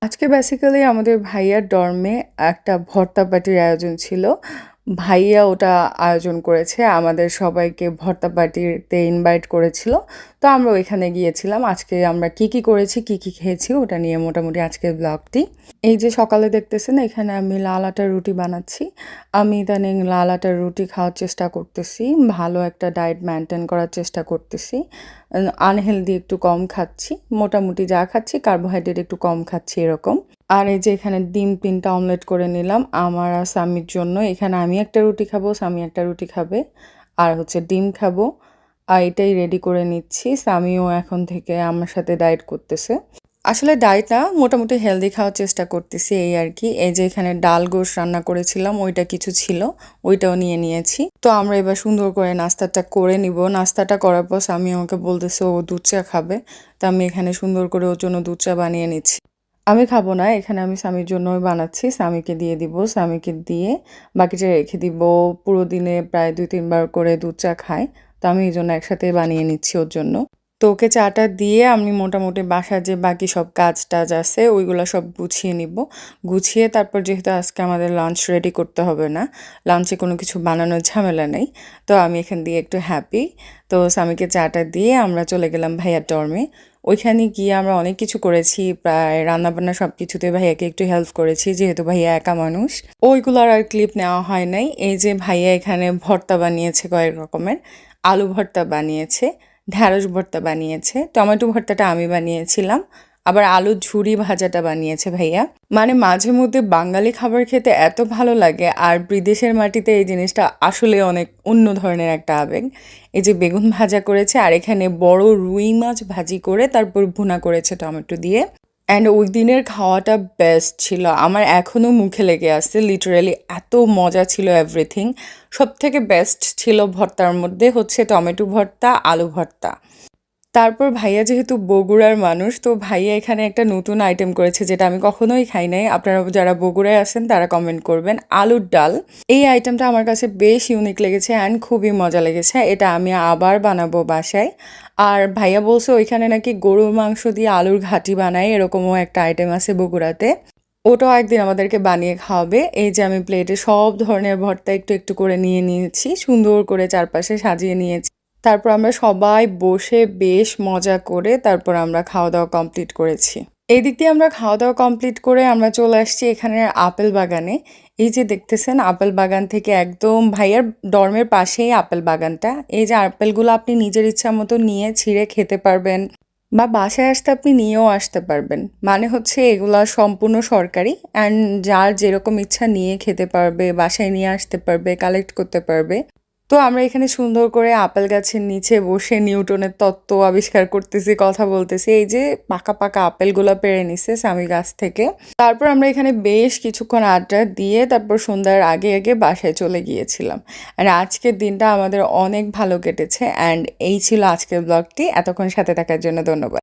আজকে বেসিক্যালি আমাদের ভাইয়ার ডর্মে একটা ভর্তা পার্টির আয়োজন ছিল। ভাইয়া ওটা আয়োজন করেছে। আমাদের সবাইকে ভর্তা পার্টিতে ইনভাইট করেছিল। তো আমরা ওইখানে গিয়েছিলাম। আজকে আমরা কি করেছি, কি খেয়েছি ওটা নিয়ে মোটামুটি আজকের ব্লগটি। এই যে সকালে দেখতেছেন এখানে আমি লাল আটার রুটি বানাচ্ছি। আমি ইদানিং লাল আটার রুটি খাওয়ার চেষ্টা করতেছি। ভালো একটা ডায়েট মেইনটেইন করার চেষ্টা করতেছি। আনহেলদি একটু কম খাচ্ছি। মোটামুটি যা খাচ্ছি কার্বোহাইড্রেট একটু কম খাচ্ছি এরকম। আর এই যে এখানে ডিম ৩টা অমলেট করে নিলাম আমার আর সামির জন্য। এখানে আমি একটা রুটি খাবো, সামি একটা রুটি খাবে। আর হচ্ছে ডিম খাবো। আর এটাই রেডি করে নিচ্ছি। সামিও এখন থেকে আমার সাথে ডায়েট করতেছে। আসলে ডায়েট না, মোটামুটি হেলদি খাওয়ার চেষ্টা করতেছি এই আর কি। এই যে এখানে ডাল গোশ রান্না করেছিলাম, ওইটা কিছু ছিল, ওইটাও নিয়ে নিয়েছি। তো আমরা এবার সুন্দর করে নাস্তাটা করে নিব। নাস্তাটা করার পর স্বামী আমাকে বলতেছে ও দুধ চা খাবে। তো আমি এখানে সুন্দর করে ওর জন্য দুধ চা বানিয়ে নিচ্ছি। আমি খাবো না, এখানে আমি স্বামীর জন্যই বানাচ্ছি। স্বামীকে দিয়ে দিব, স্বামীকে দিয়ে বাকিটা রেখে দিব। পুরো দিনে প্রায় ২-৩ বার করে দুধ চা খায়। তো আমি এই জন্য একসাথে বানিয়ে নিচ্ছি ওর জন্য। তো ওকে চাটা দিয়ে আমি মোটামুটি বাসার যে বাকি সব কাজ টাজ আছে ওইগুলো সব গুছিয়ে নিব। গুছিয়ে তারপর যেহেতু আজকে আমাদের লাঞ্চ রেডি করতে হবে না, লাঞ্চে কোনো কিছু বানানোর ঝামেলা নেই, তো আমি এখান দিয়ে একটু হ্যাপি। তো স্বামীকে চাটা দিয়ে আমরা চলে গেলাম ভাইয়ার ডর্মে। ওইখানে গিয়ে আমরা অনেক কিছু করেছি, প্রায় রান্নাবান্না সব কিছুতে ভাইয়াকে একটু হেল্প করেছি যেহেতু ভাইয়া একা মানুষ। ওইগুলোর আর ক্লিপ নেওয়া হয় নাই। এই যে ভাইয়া এখানে ভর্তা বানিয়েছে কয়েক রকমের। আলু ভর্তা বানিয়েছে, ঢ্যাঁড়স ভর্তা বানিয়েছে, টমেটো ভর্তাটা আমি বানিয়েছিলাম, আবার আলুর ঝুরি ভাজাটা বানিয়েছে ভাইয়া। মানে মাঝে মধ্যে বাঙালি খাবার খেতে এত ভালো লাগে, আর বিদেশের মাটিতে এই জিনিসটা আসলে অনেক অন্য ধরনের একটা আবেগ। এই যে বেগুন ভাজা করেছে, আর এখানে বড় রুই মাছ ভাজি করে তারপর ভুনা করেছে টমেটো দিয়ে। অ্যান্ড ওই দিনের খাওয়াটা বেস্ট ছিল, আমার এখনও মুখে লেগে আছে। লিটারেলি এত মজা ছিল এভরিথিং। সব থেকে বেস্ট ছিল ভর্তার মধ্যে হচ্ছে টমেটো ভর্তা, আলু ভর্তা। তারপর ভাইয়া যেহেতু বগুড়ার মানুষ, তো ভাইয়া এখানে একটা নতুন আইটেম করেছে যেটা আমি কখনোই খাই নাই। আপনারা যারা বগুড়ায় আছেন তারা কমেন্ট করবেন, আলুর ডাল। এই আইটেমটা আমার কাছে বেশ ইউনিক লেগেছে অ্যান্ড খুবই মজা লেগেছে। এটা আমি আবার বানাবো বাসায়। আর ভাইয়া বলছে ওইখানে নাকি গরুর মাংস দিয়ে আলুর ঘাটি বানায়, এরকমও একটা আইটেম আছে বগুড়াতে। ওটাও একদিন আমাদেরকে বানিয়ে খাওয়াবে। এই যে আমি প্লেটে সব ধরনের ভর্তা একটু একটু করে নিয়ে নিয়েছি, সুন্দর করে চারপাশে সাজিয়ে নিয়েছি। তারপর আমরা সবাই বসে বেশ মজা করে তারপর আমরা খাওয়া দাওয়া কমপ্লিট করেছি। এই দিক দিয়ে আমরা খাওয়া দাওয়া কমপ্লিট করে আমরা চলে আসছি এখানে আপেল বাগানে। এই যে দেখতেছেন আপেল বাগান থেকে একদম ভাইয়ার ডর্মের পাশেই আপেল বাগানটা। এই যে আপেলগুলো আপনি নিজের ইচ্ছা মতো নিয়ে ছিঁড়ে খেতে পারবেন, বা বাসায় আসতে আপনি নিয়েও আসতে পারবেন। মানে হচ্ছে এগুলা সম্পূর্ণ সরকারি, অ্যান্ড যার যেরকম ইচ্ছা নিয়ে খেতে পারবে, বাসায় নিয়ে আসতে পারবে, কালেক্ট করতে পারবে। তো আমরা এখানে সুন্দর করে আপেল গাছের নিচে বসে নিউটনের তত্ত্ব আবিষ্কার করতেছি, কথা বলতেছি। এই যে পাকা পাকা আপেলগুলো পেড়ে নিছে স্বামী গাছ থেকে। তারপর আমরা এখানে বেশ কিছুক্ষণ আড্ডা দিয়ে তারপর সন্ধ্যার আগে আগে বাসায় চলে গিয়েছিলাম। আর আজকের দিনটা আমাদের অনেক ভালো কেটেছে। অ্যান্ড এই ছিল আজকের ব্লগটি। এতক্ষণ সাথে থাকার জন্য ধন্যবাদ।